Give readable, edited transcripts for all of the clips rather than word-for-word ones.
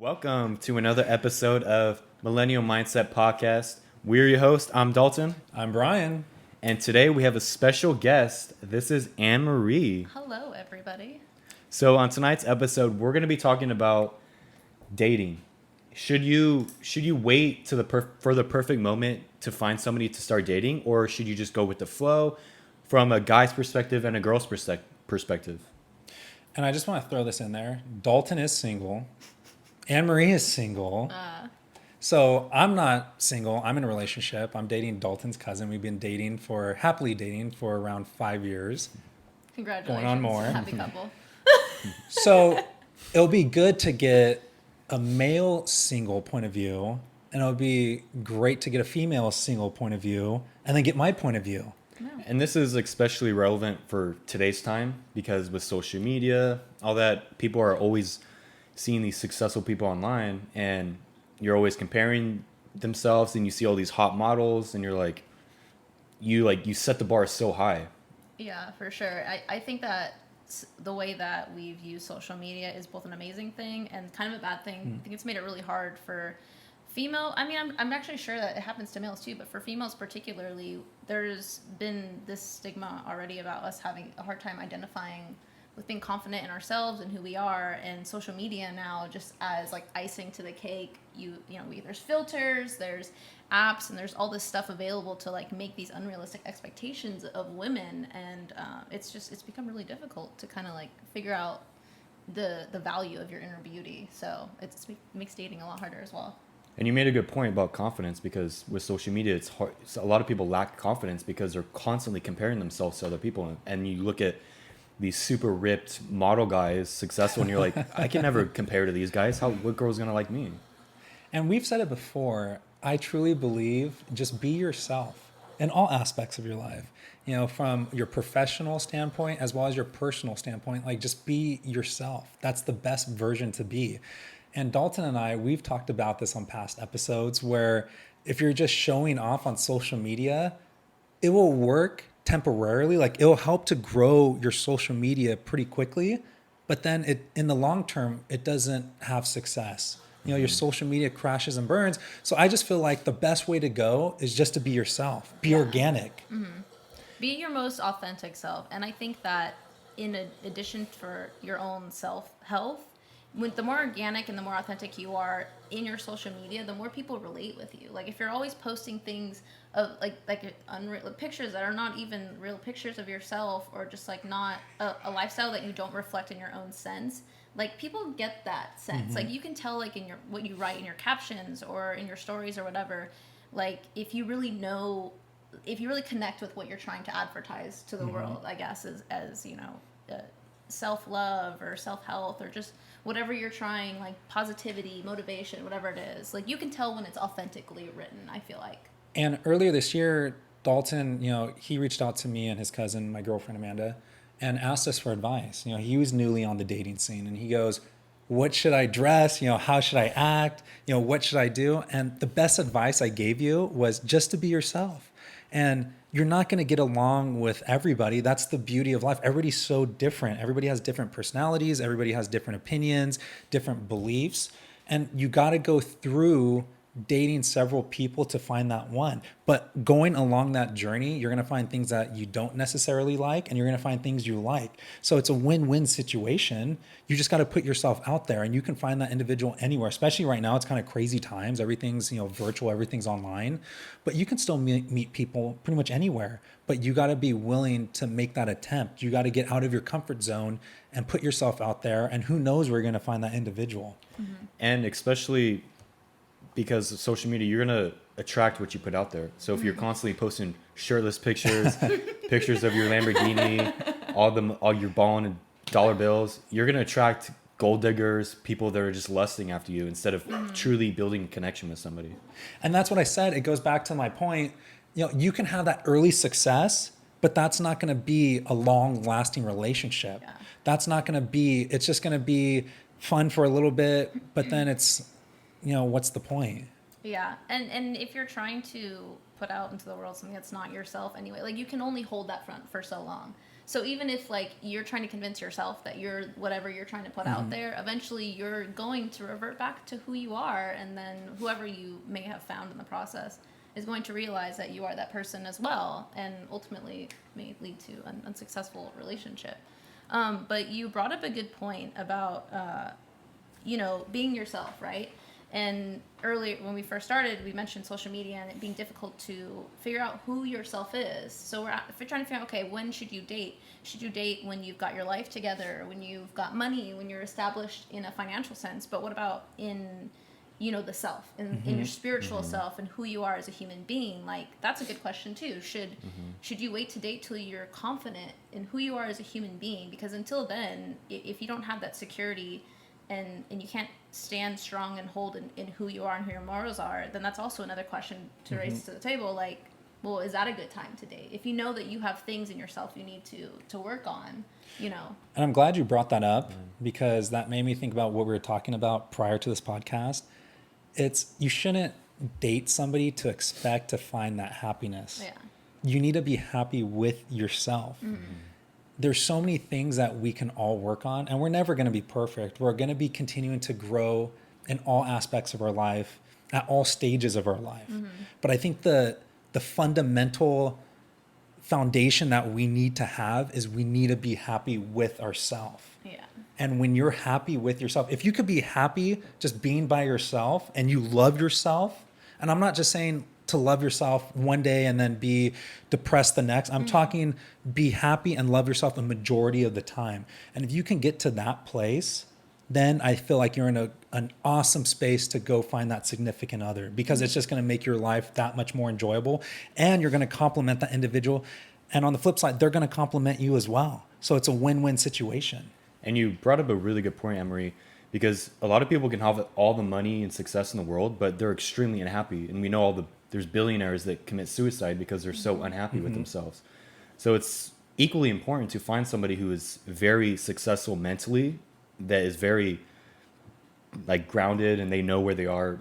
Welcome to another episode of Millennial Mindset Podcast. We're your host. I'm Dalton. I'm Bryan. And today we have a special guest. This is Anmarie. Hello, everybody. So on tonight's episode, we're going to be talking about dating. Should you wait to for the perfect moment to find somebody to start dating, or should you just go with the flow from a guy's perspective and a girl's perspective? And I just want to throw this in there. Dalton is single. Anmarie is single. So I'm not single. I'm in a relationship. I'm dating Dalton's cousin. We've been happily dating for around 5 years. Congratulations. Going on more. Happy couple. So it'll be good to get a male single point of view, and it'll be great to get a female single point of view, and then get my point of view. And this is especially relevant for today's time because with social media, all that, people are always seeing these successful people online, and you're always comparing themselves, and you see all these hot models, and you set the bar so high. Yeah, for sure. I think that the way that we've used social media is both an amazing thing and kind of a bad thing. I think it's made it really hard for female. I mean, I'm actually sure that it happens to males too, but for females particularly, there's been this stigma already about us having a hard time identifying with being confident in ourselves and who we are, and social media now just as like icing to the cake. There's filters, there's apps, and there's all this stuff available to like make these unrealistic expectations of women, and it's become really difficult to kind of like figure out the value of your inner beauty. So it makes dating a lot harder as well. And you made a good point about confidence, because with social media, it's hard. A lot of people lack confidence because they're constantly comparing themselves to other people. And you look at these super ripped model guys, successful, and you're like, I can never compare to these guys. What girl's gonna like me? And we've said it before. I truly believe just be yourself in all aspects of your life. From your professional standpoint as well as your personal standpoint, like just be yourself. That's the best version to be. And Dalton and I, we've talked about this on past episodes, where if you're just showing off on social media, it will work temporarily. Like it'll help to grow your social media pretty quickly, but then in the long term, it doesn't have success. Your social media crashes and burns. So I just feel like the best way to go is just to be yourself, be organic. Mm-hmm. Be your most authentic self. And I think that in addition for your own self-health, the more organic and the more authentic you are in your social media, the more people relate with you. Like if you're always posting things of like unreal pictures that are not even real pictures of yourself, or just like not a lifestyle that you don't reflect in your own sense, like people get that sense. Mm-hmm. Like you can tell like in what you write in your captions or in your stories or whatever, like if you really connect with what you're trying to advertise to the world, I guess, as self-love or self-health or just whatever you're trying, like positivity, motivation, whatever it is, like you can tell when it's authentically written, I feel like. And earlier this year, Dalton, he reached out to me and his cousin, my girlfriend Amanda, and asked us for advice. He was newly on the dating scene, and he goes, what should I dress? How should I act? What should I do? And the best advice I gave you was just to be yourself. And you're not going to get along with everybody. That's the beauty of life. Everybody's so different. Everybody has different personalities. Everybody has different opinions, different beliefs. And you got to go through dating several people to find that one. But going along that journey, you're going to find things that you don't necessarily like, and you're going to find things you like. So it's a win-win situation. You just got to put yourself out there, and you can find that individual anywhere. Especially right now, it's kind of crazy times. Everything's virtual, everything's online, but you can still meet people pretty much anywhere. But you got to be willing to make that attempt. You got to get out of your comfort zone and put yourself out there, and who knows where you're going to find that individual. Mm-hmm. And especially because of social media, you're going to attract what you put out there. So if you're constantly posting shirtless pictures, pictures of your Lamborghini, all your ball and dollar bills, you're going to attract gold diggers, people that are just lusting after you instead of truly building a connection with somebody. And that's what I said. It goes back to my point. You can have that early success, but that's not going to be a long lasting relationship. Yeah. That's not going to be, it's just going to be fun for a little bit, but then it's, what's the point? Yeah. And if you're trying to put out into the world something that's not yourself anyway, like you can only hold that front for so long. So even if like you're trying to convince yourself that you're whatever you're trying to put out there, eventually you're going to revert back to who you are, and then whoever you may have found in the process is going to realize that you are that person as well, and ultimately may lead to an unsuccessful relationship. But you brought up a good point about, being yourself, right? And earlier, when we first started, we mentioned social media and it being difficult to figure out who yourself is. So if we're trying to figure out, okay, when should you date? Should you date when you've got your life together, when you've got money, when you're established in a financial sense? But what about in, the self, in your spiritual self and who you are as a human being? Like, that's a good question too. Should you wait to date till you're confident in who you are as a human being? Because until then, if you don't have that security and you can't stand strong and hold in who you are and who your morals are, then that's also another question to raise to the table. Like, well, is that a good time to date? If you know that you have things in yourself you need to work on, And I'm glad you brought that up because that made me think about what we were talking about prior to this podcast. You shouldn't date somebody to expect to find that happiness. Yeah. You need to be happy with yourself. There's so many things that we can all work on, and we're never going to be perfect. We're going to be continuing to grow in all aspects of our life, at all stages of our life. But I think the fundamental foundation that we need to have is we need to be happy with ourselves. Yeah. And when you're happy with yourself, if you could be happy just being by yourself and you love yourself, and I'm not just saying to love yourself one day and then be depressed the next. I'm talking be happy and love yourself the majority of the time. And if you can get to that place, then I feel like you're in an awesome space to go find that significant other, because it's just going to make your life that much more enjoyable, and you're going to compliment that individual. And on the flip side, they're going to compliment you as well. So it's a win-win situation. And you brought up a really good point, Anmarie, because a lot of people can have all the money and success in the world, but they're extremely unhappy. And we know there's billionaires that commit suicide because they're so unhappy with themselves. So it's equally important to find somebody who is very successful mentally, that is very like grounded and they know where they are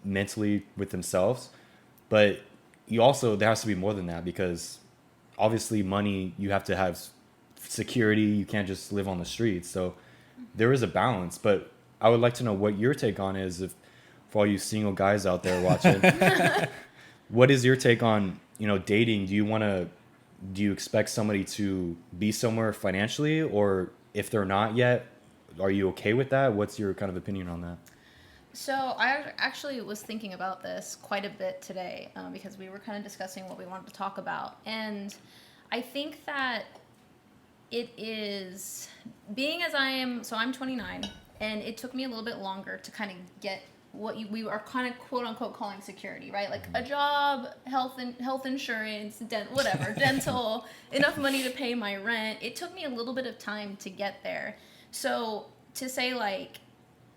mentally with themselves. But there has to be more than that, because obviously money, you have to have security. You can't just live on the streets. So there is a balance, but I would like to know what your take on is, if for all you single guys out there watching, what is your take on, dating? Do you expect somebody to be somewhere financially, or if they're not yet, are you okay with that? What's your kind of opinion on that? So I actually was thinking about this quite a bit today, because we were kind of discussing what we wanted to talk about. And I think that it is being as I am, so I'm 29, and it took me a little bit longer to kind of get what we are kind of quote unquote calling security, right? Like a job, health insurance, dental, enough money to pay my rent. It took me a little bit of time to get there. So to say like,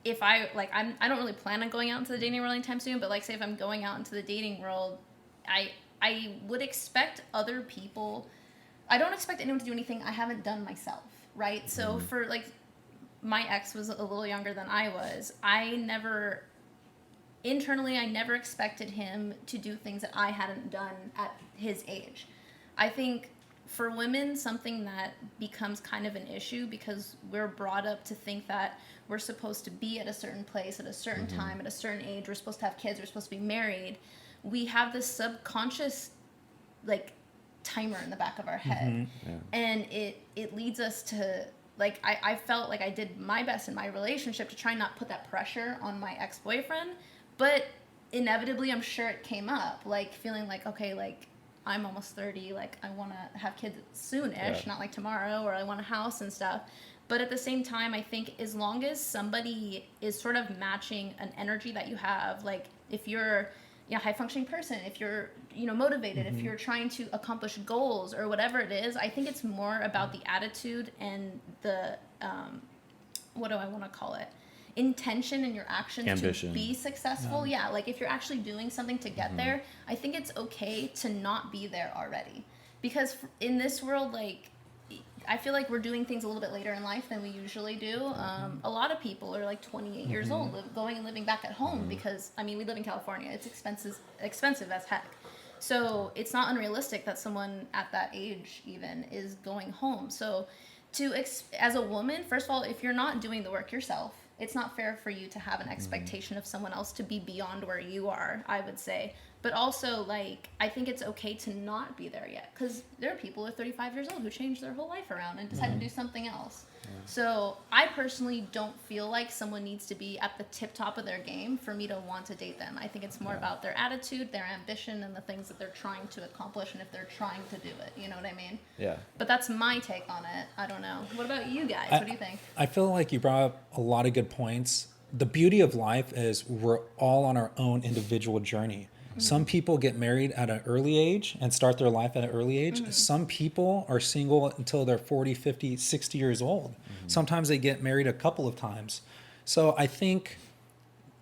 if I don't really plan on going out into the dating world anytime soon, but like say if I'm going out into the dating world, I would expect other people. I don't expect anyone to do anything I haven't done myself, right? So for like, my ex was a little younger than I was. I never expected him to do things that I hadn't done at his age. I think for women, something that becomes kind of an issue, because we're brought up to think that we're supposed to be at a certain place at a certain time, at a certain age. We're supposed to have kids. We're supposed to be married. We have this subconscious, like, timer in the back of our head. And it leads us to, like, I felt like I did my best in my relationship to try not put that pressure on my ex-boyfriend, but inevitably I'm sure it came up, like feeling like, okay, like I'm almost 30, like I want to have kids soonish, not like tomorrow, or I want a house and stuff. But at the same time, I think as long as somebody is sort of matching an energy that you have, like if you're a high functioning person, if you're motivated, if you're trying to accomplish goals or whatever it is, I think it's more about the attitude and the what do I want to call it, intention in your actions, ambition, to be successful. Like if you're actually doing something to get there, I think it's okay to not be there already, because in this world, like I feel like we're doing things a little bit later in life than we usually do. A lot of people are like 28 years old, going and living back at home because, I mean, we live in California. It's expensive as heck. So it's not unrealistic that someone at that age even is going home. So as a woman, first of all, if you're not doing the work yourself, it's not fair for you to have an expectation of someone else to be beyond where you are, I would say. But also, like, I think it's okay to not be there yet, because there are people who are 35 years old who changed their whole life around and decide to do something else. So I personally don't feel like someone needs to be at the tip top of their game for me to want to date them. I think it's more about their attitude, their ambition, and the things that they're trying to accomplish, and if they're trying to do it, you know what I mean? Yeah. But that's my take on it. I don't know. What about you guys? What do you think? I feel like you brought up a lot of good points. The beauty of life is we're all on our own individual journey. Some people get married at an early age and start their life at an early age. Some people are single until they're 40, 50, 60 years old. Sometimes they get married a couple of times. So I think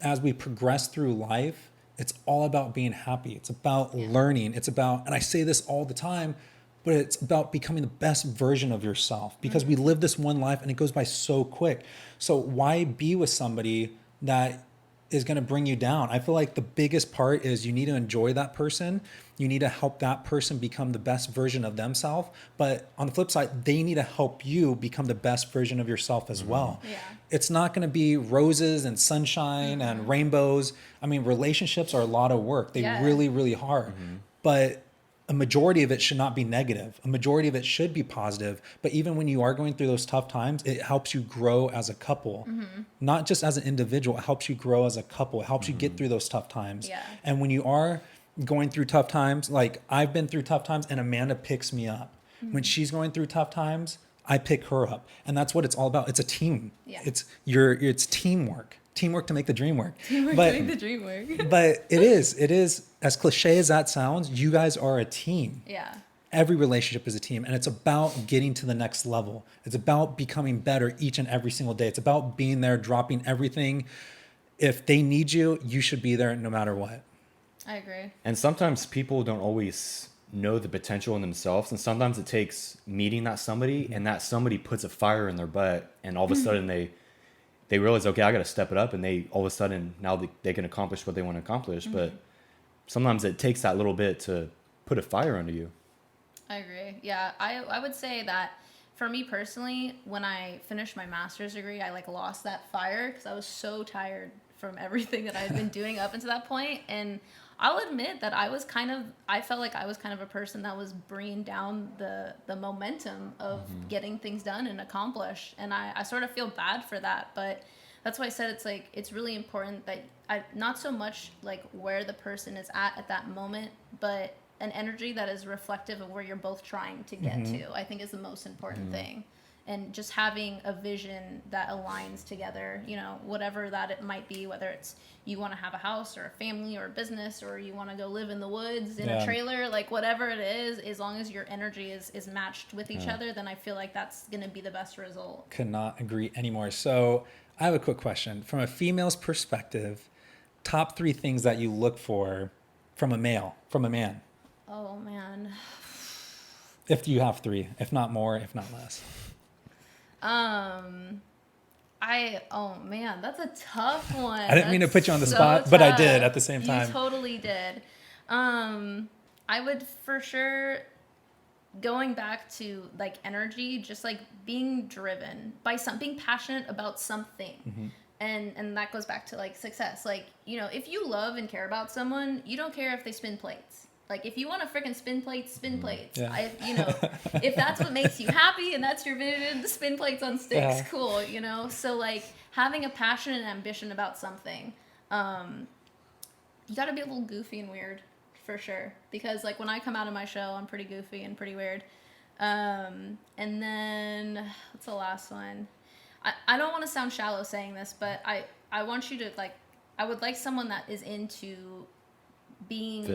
as we progress through life, it's all about being happy. It's about learning. It's about, and I say this all the time, but it's about becoming the best version of yourself, because we live this one life and it goes by so quick. So why be with somebody that is going to bring you down? I feel like the biggest part is you need to enjoy that person. You need to help that person become the best version of themselves. But on the flip side, they need to help you become the best version of yourself as well. Yeah. It's not going to be roses and sunshine and rainbows. I mean, relationships are a lot of work. They really, really hard. But a majority of it should not be negative. A majority of it should be positive. But even when you are going through those tough times, it helps you grow as a couple, not just as an individual. It helps you grow as a couple. It helps you get through those tough times. Yeah. And when you are going through tough times, like I've been through tough times and Amanda picks me up. When she's going through tough times, I pick her up. And that's what it's all about. It's a team. Yeah. It's teamwork. Teamwork to make the dream work. Teamwork But- to make the dream work. But it is, as cliche as that sounds, you guys are a team. Yeah. Every relationship is a team, and it's about getting to the next level. It's about becoming better each and every single day. It's about being there, dropping everything. If they need you, you should be there no matter what. I agree. And sometimes people don't always know the potential in themselves, and sometimes it takes meeting that somebody, and that somebody puts a fire in their butt, and all of a sudden they realize, okay, I got to step it up, and they all of a sudden now they can accomplish what they want to accomplish. But sometimes it takes that little bit to put a fire under you. I agree. Yeah, I would say that for me personally, when I finished my master's degree, I like lost that fire because I was so tired from everything that I had been doing up until that point. And I'll admit that I felt like I was kind of a person that was bringing down the momentum of getting things done and accomplished. And I sort of feel bad for that. But that's why I said it's really important that not so much like where the person is at that moment, but an energy that is reflective of where you're both trying to get to, I think is the most important thing. And just having a vision that aligns together, whatever that it might be, whether it's you want to have a house or a family or a business, or you want to go live in the woods in a trailer, like whatever it is, as long as your energy is matched with each other, then I feel like that's going to be the best result. Could not agree anymore. So I have a quick question. From a female's perspective, top 3 things that you look for from a man. Oh, man. If you have 3, if not more, if not less. Oh man, that's a tough one. I didn't mean to put you on the That's spot, so but I tough. did at the same time. You totally did. I would for sure, going back to like energy, just like being driven by being passionate about something. And that goes back to like success. Like, if you love and care about someone, you don't care if they spin plates. Like, if you want to freaking spin plates, spin plates. Yeah. If that's what makes you happy and that's your vision, the spin plates on sticks, Yeah. cool, So, like, having a passion and ambition about something, you got to be a little goofy and weird, for sure. Because, like, when I come out of my shell, I'm pretty goofy and pretty weird. And then, what's the last one? I don't want to sound shallow saying this, but I want you to, like, I would like someone that is into being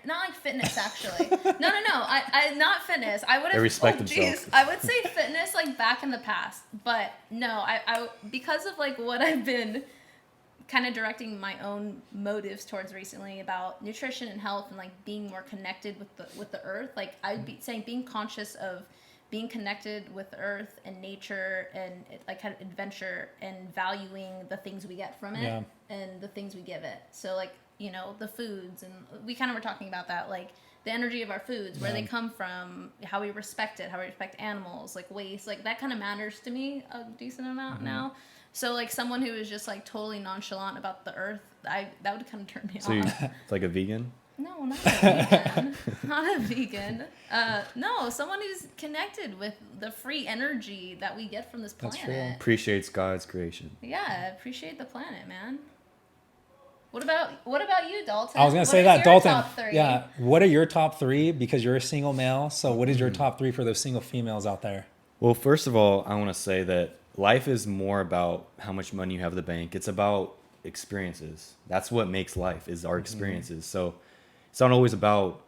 not like fitness actually. No. I not fitness. I would have. They respect themselves. I would say fitness like back in the past, but no. I because of like what I've been kind of directing my own motives towards recently about nutrition and health and like being more connected with the earth. Like I'd be saying being conscious of being connected with the earth and nature and like kind of adventure and valuing the things we get from it and the things we give it. So like, you know, the foods, and we kind of were talking about that, like the energy of our foods, where they come from, how we respect it, how we respect animals, like waste, like that kind of matters to me a decent amount now. So like someone who is just like totally nonchalant about the earth, that would kind of turn me So off. it's like a vegan? No, not a vegan. Not a vegan. No, someone who's connected with the free energy that we get from this planet. That's true. Appreciates God's creation. Yeah, appreciate the planet, man. What about you, Dalton? I was gonna What say is that, your Dalton. top three? Yeah. What are your top three? Because you're a single male. So what is your top three for those single females out there? Well, first of all, I want to say that life is more about how much money you have in the bank. It's about experiences. That's what makes life, is our experiences. So it's not always about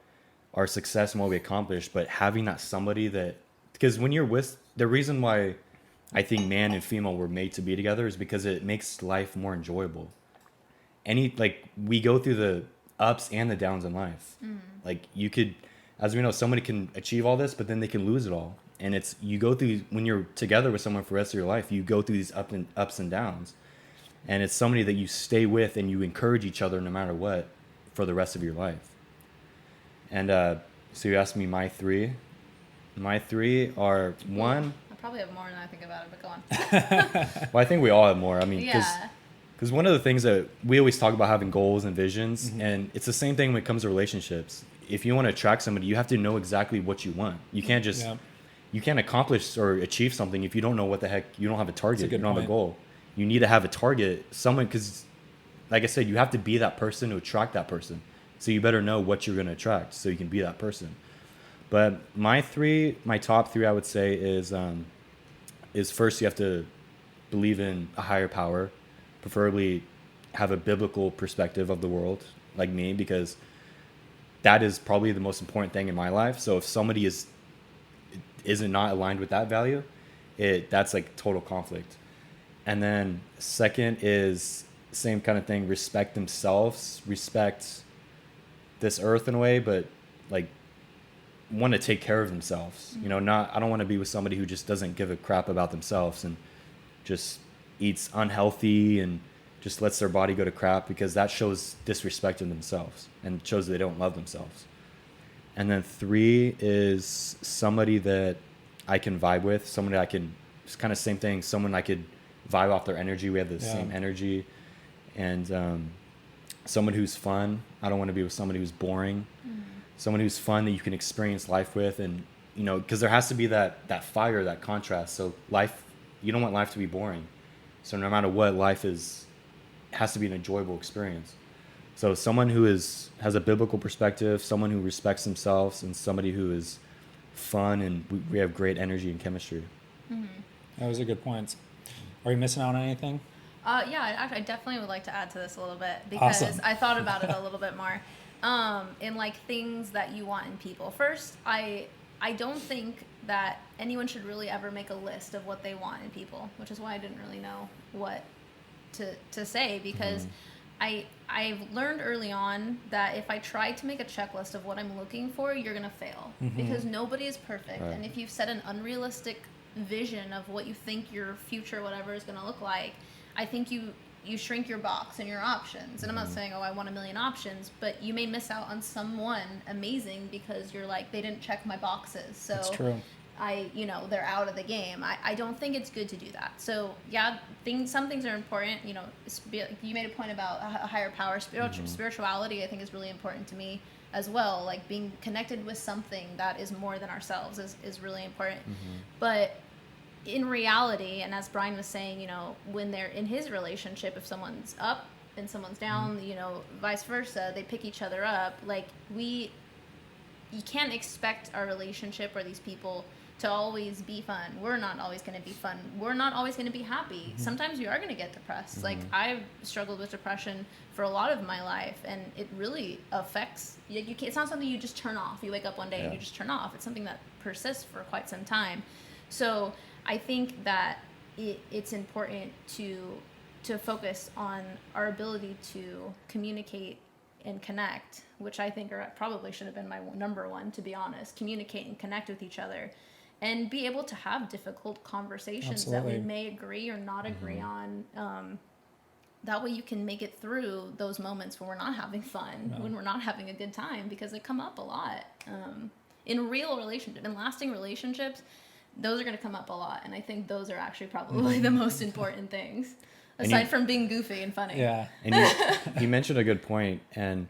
our success and what we accomplish, but having that somebody that, because when you're with, the reason why I think man and female were made to be together is because it makes life more enjoyable. Like we go through the ups and the downs in life. Like you could, as we know, somebody can achieve all this, but then they can lose it all. And it's, you go through, when you're together with someone for the rest of your life, you go through these ups and downs. And it's somebody that you stay with and you encourage each other no matter what for the rest of your life. And so you asked me my three. My three are one. I probably have more than I think about it, but go on. Well, I think we all have more. I mean, Yeah. because one of the things that we always talk about, having goals and visions, and it's the same thing when it comes to relationships. If you want to attract somebody, you have to know exactly what you want. You can't just, you can't accomplish or achieve something if you don't know what the heck, you don't have a target, you don't have a goal. You need to have a target, someone, because like I said, you have to be that person to attract that person. So you better know what you're going to attract so you can be that person. But my top three, I would say is first, you have to believe in a higher power, preferably have a biblical perspective of the world, like me, because that is probably the most important thing in my life. So if somebody isn't not aligned with that value, that's like total conflict. And then second is same kind of thing, respect themselves, respect this earth in a way, but like want to take care of themselves. You know, I don't want to be with somebody who just doesn't give a crap about themselves and just eats unhealthy and just lets their body go to crap, because that shows disrespect in themselves and shows they don't love themselves. And then three is somebody that I can vibe with, somebody I can, it's kind of same thing, someone I could vibe off their energy. We have the same energy. And someone who's fun. I don't want to be with somebody who's boring. Someone who's fun that you can experience life with. And, you know, because there has to be that fire, that contrast. So life, you don't want life to be boring. So no matter what, life has to be an enjoyable experience. So someone who has a biblical perspective, someone who respects themselves, and somebody who is fun, and we have great energy and chemistry. Those are good points. Are you missing out on anything? Yeah, I definitely would like to add to this a little bit, because Awesome. I thought about it a little bit more. In like things that you want in people. First, I don't think that anyone should really ever make a list of what they want in people, which is why I didn't really know what to say, because I've learned early on that if I try to make a checklist of what I'm looking for, you're gonna fail, because nobody is perfect. Right. And if you've set an unrealistic vision of what you think your future whatever is gonna look like, I think you shrink your box and your options. And I'm not saying, I want a million options, but you may miss out on someone amazing because you're like, they didn't check my boxes. So That's true. they're out of the game. I don't think it's good to do that. So yeah, some things are important. You know, you made a point about a higher power. Spirituality, I think, is really important to me as well. Like being connected with something that is more than ourselves is really important. But in reality, and as Bryan was saying, you know, when they're in his relationship, if someone's up and someone's down, you know, vice versa, they pick each other up. Like you can't expect our relationship or these people to always be fun. We're not always going to be fun. We're not always going to be happy. Sometimes we are going to get depressed. Like I've struggled with depression for a lot of my life, and it really affects you. It's not something you just turn off. You wake up one day and you just turn off. It's something that persists for quite some time. So I think that it's important to focus on our ability to communicate and connect, which I think probably should have been my number one, to be honest. Communicate and connect with each other. and be able to have difficult conversations that we may agree or not agree on. That way you can make it through those moments when we're not having fun, when we're not having a good time, because they come up a lot. In real relationships, in lasting relationships, those are going to come up a lot. And I think those are actually probably the most important things, aside from being goofy and funny. Yeah. And you mentioned a good point. And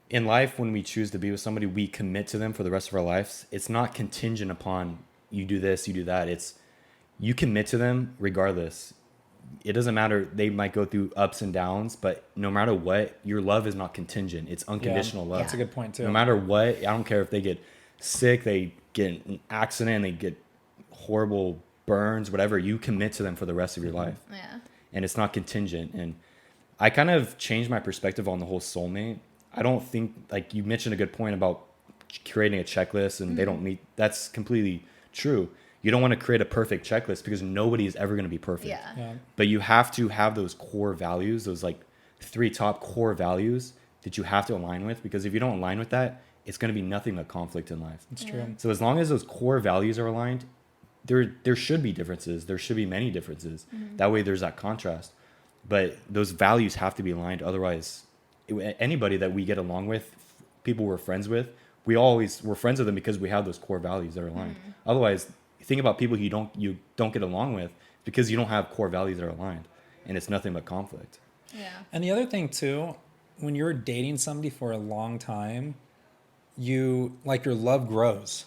in life, when we choose to be with somebody, we commit to them for the rest of our lives. It's not contingent upon you do this, you do that. It's you commit to them regardless. It doesn't matter. They might go through ups and downs, but no matter what, your love is not contingent. It's unconditional love. That's a good point too. No matter what, I don't care if they get sick, they get an accident, they get horrible burns, whatever. You commit to them for the rest of your life. Yeah. And it's not contingent. And I kind of changed my perspective on the whole soulmate. I don't think, like you mentioned a good point about creating a checklist and they don't meet. That's completely true. You don't want to create a perfect checklist because nobody is ever going to be perfect. Yeah. But you have to have those core values, those like 3 top core values that you have to align with, because if you don't align with that, it's going to be nothing but conflict in life. It's true. So as long as those core values are aligned, there should be differences. There should be many differences. That way there's that contrast. But those values have to be aligned. Otherwise, anybody that we get along with, people we're friends with, we're friends with them because we have those core values that are aligned. Otherwise, think about people you don't get along with because you don't have core values that are aligned, and it's nothing but conflict. Yeah. And the other thing too, when you're dating somebody for a long time, your love grows.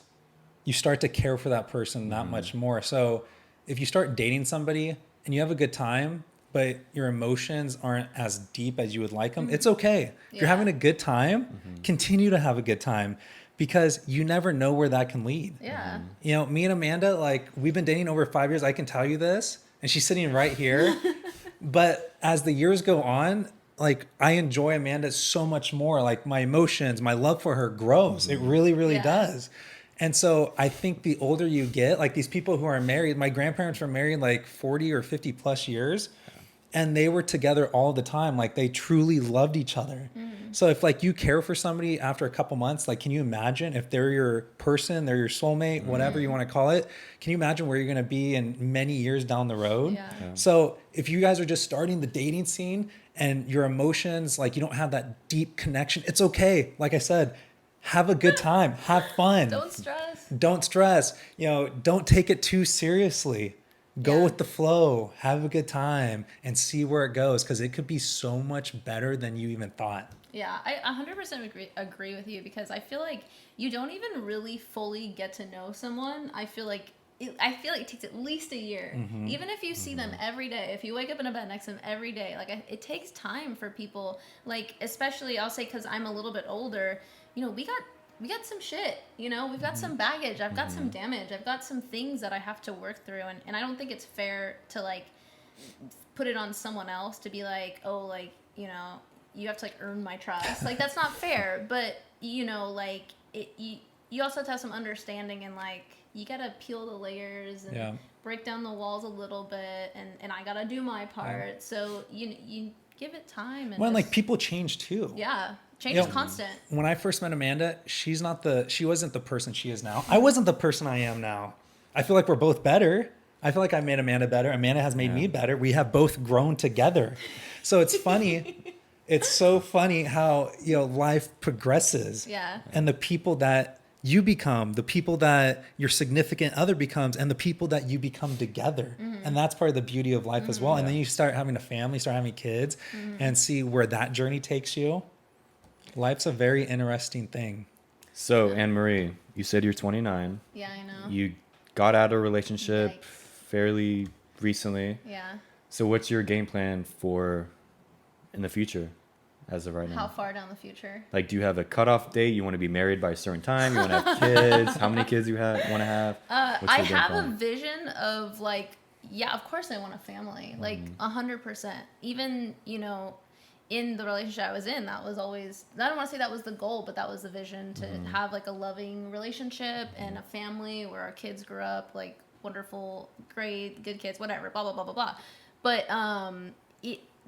You start to care for that person that much more. So if you start dating somebody and you have a good time, but your emotions aren't as deep as you would like them, it's okay. If you're having a good time, continue to have a good time, because you never know where that can lead. Yeah. You know, me and Amanda, like, we've been dating over 5 years. I can tell you this, and she's sitting right here. But as the years go on, like, I enjoy Amanda so much more. Like, my emotions, my love for her grows. It really, really does. And so I think the older you get, like these people who are married, my grandparents were married like 40 or 50 plus years, and they were together all the time. Like, they truly loved each other. So if like you care for somebody after a couple months, like, can you imagine if they're your person, they're your soulmate, whatever you want to call it, can you imagine where you're going to be in many years down the road? Yeah. So if you guys are just starting the dating scene and your emotions, like, you don't have that deep connection, it's okay. Like I said, have a good time, have fun. Don't stress. You know, don't take it too seriously. Go with the flow, have a good time, and see where it goes, because it could be so much better than you even thought. Yeah, I 100% agree with you, because I feel like you don't even really fully get to know someone. I feel like it takes at least a year. Even if you see them every day, if you wake up in a bed next to them every day, like, it takes time for people. Like, especially, I'll say, because I'm a little bit older, you know, we got some shit, you know, we've got some baggage, I've got some damage, I've got some things that I have to work through, and I don't think it's fair to, like, put it on someone else to be like, oh, like, you know, you have to, like, earn my trust. Like, that's not fair. But, you know, like, you also have to have some understanding, and, like, you gotta peel the layers and break down the walls a little bit, and I gotta do my part. So you give it time. And like, people change too. Yeah. Change is constant. When I first met Amanda, she wasn't the person she is now. I wasn't the person I am now. I feel like we're both better. I feel like I made Amanda better. Amanda has made me better. We have both grown together. So it's funny. It's so funny how, you know, life progresses. Yeah. And the people that you become, the people that your significant other becomes, and the people that you become together. And that's part of the beauty of life as well. And then you start having a family, start having kids, and see where that journey takes you. Life's a very interesting thing. So, Anmarie, you said you're 29. Yeah, I know. You got out of a relationship fairly recently. Yeah. So what's your game plan for in the future as of right now? How far down the future? Like, do you have a cutoff date? You want to be married by a certain time? You want to have kids? How many kids you want to have? I have a vision of, like, yeah, of course I want a family. Like, 100%. Even, you know, in the relationship I was in, that was always, I don't want to say that was the goal, but that was the vision, to have, like, a loving relationship and a family where our kids grew up, like, wonderful, great, good kids, whatever, blah, blah, blah, blah, blah. But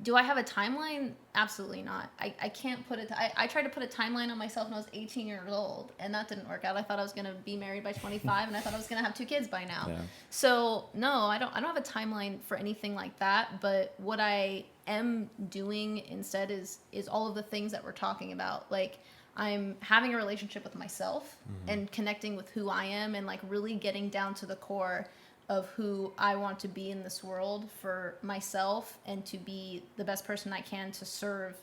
Do I have a timeline? Absolutely not. I can't put it. I tried to put a timeline on myself when I was 18 years old, and that didn't work out. I thought I was going to be married by 25, and I thought I was going to have 2 kids by now. Yeah. So no, I don't have a timeline for anything like that. But what I am doing instead is all of the things that we're talking about. Like, I'm having a relationship with myself and connecting with who I am, and like really getting down to the core of who I want to be in this world for myself, and to be the best person I can to serve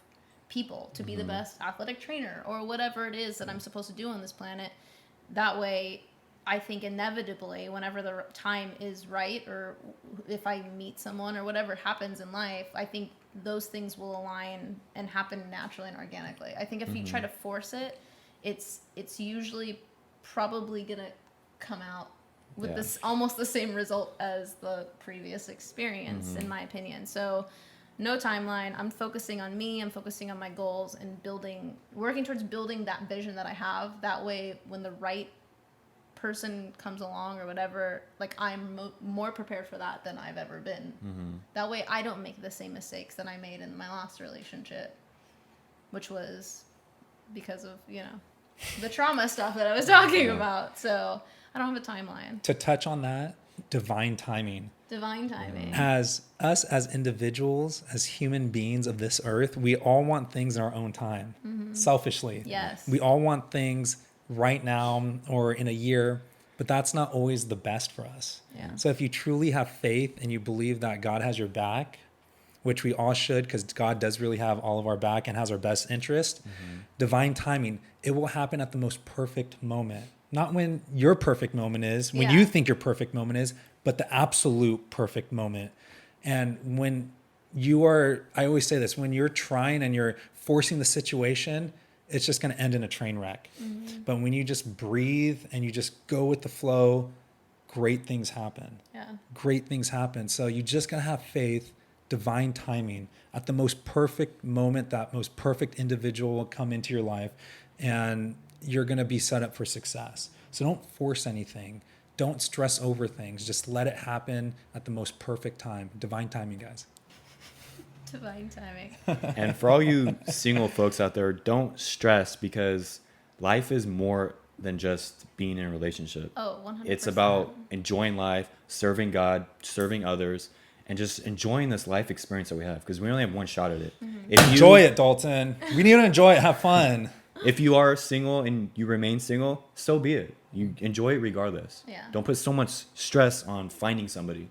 people, to be the best athletic trainer or whatever it is that I'm supposed to do on this planet. That way, I think inevitably, whenever the time is right, or if I meet someone or whatever happens in life, I think those things will align and happen naturally and organically. I think if you try to force it, it's usually probably gonna come out with this almost the same result as the previous experience, in my opinion. So no timeline. I'm focusing on me. I'm focusing on my goals and working towards building that vision that I have. That way, when the right person comes along or whatever, like, I'm more prepared for that than I've ever been. That way I don't make the same mistakes that I made in my last relationship, which was because of, the trauma stuff that I was talking about. So I don't have a timeline. To touch on that, divine timing. Divine timing. As us, as individuals, as human beings of this earth, we all want things in our own time, selfishly. Yes. We all want things right now or in a year, but that's not always the best for us. Yeah. So if you truly have faith and you believe that God has your back, which we all should, because God does really have all of our back and has our best interest, divine timing, it will happen at the most perfect moment. Not when your perfect moment is, when you think your perfect moment is, but the absolute perfect moment. And when you are, I always say this, when you're trying and you're forcing the situation, it's just going to end in a train wreck. But when you just breathe and you just go with the flow, great things happen. Yeah. Great things happen. So you just got to have faith, divine timing. At the most perfect moment, that most perfect individual will come into your life, and you're going to be set up for success. So don't force anything. Don't stress over things. Just let it happen at the most perfect time. Divine timing, guys. Divine timing. And for all you single folks out there, don't stress, because life is more than just being in a relationship. Oh, 100%. It's about enjoying life, serving God, serving others, and just enjoying this life experience that we have, because we only have one shot at it. Enjoy it, Dalton. We need to enjoy it. Have fun. If you are single and you remain single, so be it. You enjoy it regardless. Yeah. Don't put so much stress on finding somebody.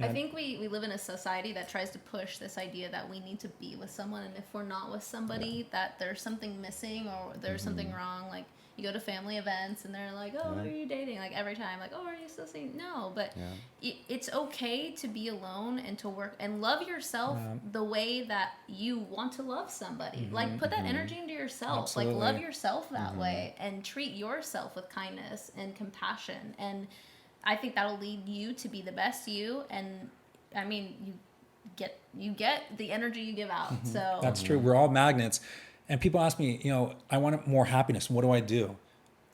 I think we live in a society that tries to push this idea that we need to be with someone, and if we're not with somebody, that there's something missing or there's something wrong. Like, you go to family events and they're like, oh, are you dating? Like, every time, like, oh, are you still seeing? No, but it's okay to be alone and to work and love yourself the way that you want to love somebody. Like, put that energy into yourself. Absolutely. Like, love yourself that way, and treat yourself with kindness and compassion. And I think that'll lead you to be the best you. And I mean, you get the energy you give out. So That's true. We're all magnets. And people ask me, I want more happiness. What do I do?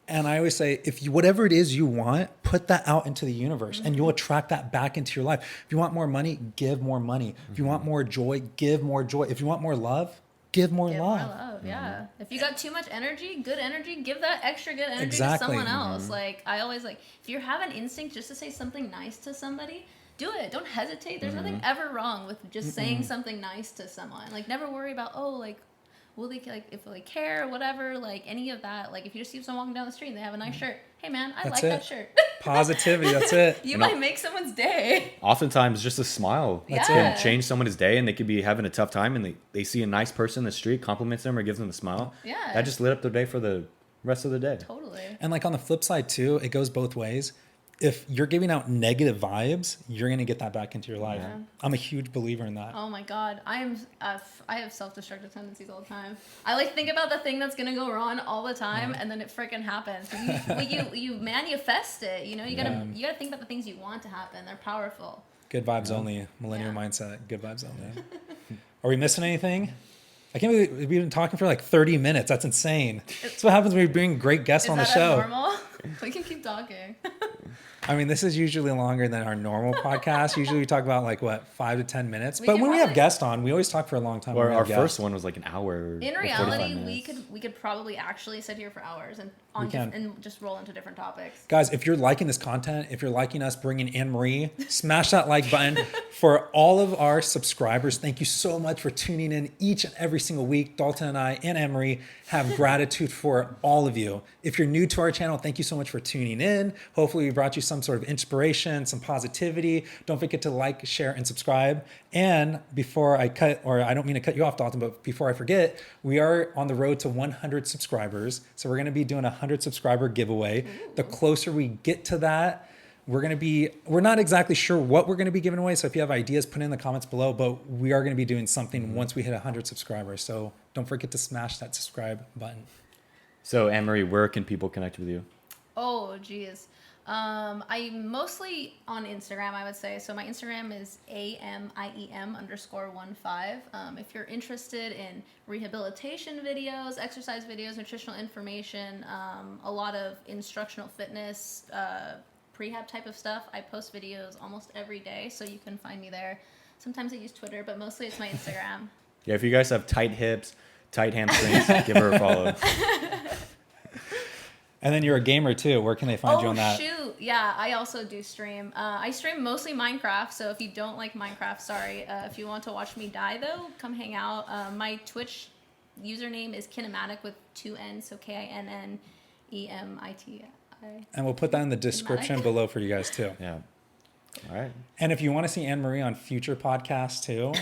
And I always say, whatever it is you want, put that out into the universe, and you'll attract that back into your life. If you want more money, give more money. If you want more joy, give more joy. If you want more love, give more love. More love, yeah. If you got too much energy, good energy, give that extra good energy Exactly. to someone else. Like, I always if you have an instinct just to say something nice to somebody, do it. Don't hesitate. There's nothing ever wrong with just saying something nice to someone. Like, never worry about, will they, if they care or whatever, like, any of that. Like, if you just see someone walking down the street and they have a nice shirt, hey man, I like that shirt. Positivity, that's it. You might make someone's day. Oftentimes, just a smile can change someone's day, and they could be having a tough time, and they see a nice person in the street, compliments them or gives them a smile. Yeah. That just lit up their day for the rest of the day. Totally. And like on the flip side too, it goes both ways. If you're giving out negative vibes, you're going to get that back into your life. Yeah. I'm a huge believer in that. Oh my God. I have self-destructive tendencies all the time. I think about the thing that's going to go wrong all the time, and then it freaking happens. You manifest it, you gotta think about the things you want to happen. They're powerful. Good vibes only. Millennial mindset. Good vibes only. Are we missing anything? I can't believe we've been talking for like 30 minutes. That's insane. That's what happens when we bring great guests on the show. Is that abnormal? We can keep talking. I mean, this is usually longer than our normal podcast. Usually we talk about like what, 5 to 10 minutes. We But can when we have probably- guests on, we always talk for a long time. when Or we our have guests. first one was like an hour. In or 45 reality, minutes. we could probably actually sit here for hours and and just roll into different topics. Guys, if you're liking this content, if you're liking us bringing Anmarie, smash that like button. For all of our subscribers, thank you so much for tuning in each and every single week. Dalton and I and Anmarie have gratitude for all of you. If you're new to our channel, thank you so much for tuning in. Hopefully we brought you some sort of inspiration, some positivity. Don't forget to like, share, and subscribe. And before I cut, or I don't mean to cut you off, Dalton, but before I forget, we are on the road to 100 subscribers. So we're going to be doing a 100 subscriber giveaway. The closer we get to that, we're not exactly sure what we're going to be giving away. So if you have ideas, put it in the comments below, but we are going to be doing something once we hit 100 subscribers. So don't forget to smash that subscribe button. So, Anmarie, where can people connect with you? Oh, geez. I'm mostly on Instagram, I would say. So my Instagram is AMIEM_15. If you're interested in rehabilitation videos, exercise videos, nutritional information, a lot of instructional fitness, prehab type of stuff, I post videos almost every day, so you can find me there. Sometimes I use Twitter, but mostly it's my Instagram. Yeah, if you guys have tight hips, tight hamstrings, give her a follow. And then you're a gamer too. Where can they find you on that? Oh, shoot. Yeah, I also do stream. I stream mostly Minecraft, so if you don't like Minecraft, sorry. If you want to watch me die, though, come hang out. My Twitch username is Kinematic with 2 N's, so KINNEMITI. And we'll put that in the description below for you guys too. Yeah. All right. And if you want to see Anmarie on future podcasts too,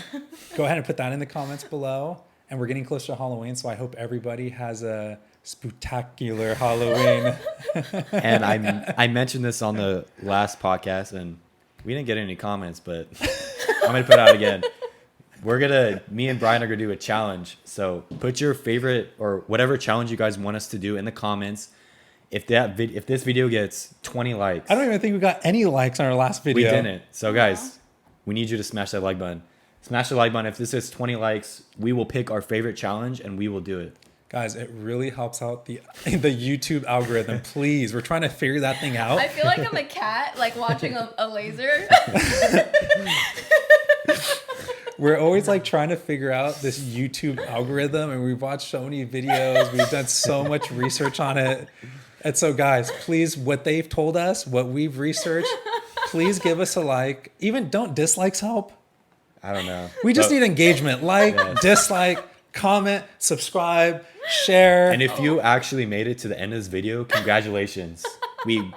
go ahead and put that in the comments below. And we're getting closer to Halloween, so I hope everybody has a spectacular Halloween. And I mentioned this on the last podcast, and we didn't get any comments, but I'm going to put it out again. Me and Brian are going to do a challenge. So put your favorite or whatever challenge you guys want us to do in the comments. If this video gets 20 likes. I don't even think we got any likes on our last We video. didn't. So guys, we need you to smash that like button. Smash the like button. If this is 20 likes, we will pick our favorite challenge and we will do it. Guys, it really helps out the YouTube algorithm. Please, we're trying to figure that thing out. I feel like I'm a cat, like watching a laser. We're always like trying to figure out this YouTube algorithm, and we've watched so many videos. We've done so much research on it. And so, guys, please, what they've told us, what we've researched, please give us a like. Even don't dislikes help. I don't know. We just need engagement. Like, dislike, comment, subscribe, share. And if you actually made it to the end of this video, congratulations. We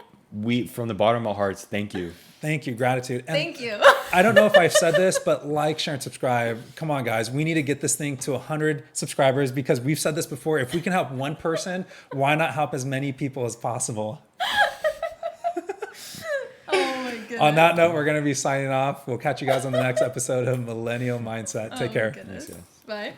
from the bottom of our hearts, thank you. Thank you. Gratitude. And Thank you. I don't know if I've said this, but like, share, and subscribe. Come on, guys. We need to get this thing to 100 subscribers because we've said this before. If we can help one person, why not help as many people as possible? Oh my goodness. On that note, we're going to be signing off. We'll catch you guys on the next episode of Millennial Mindset. Take Oh my care. goodness. Bye.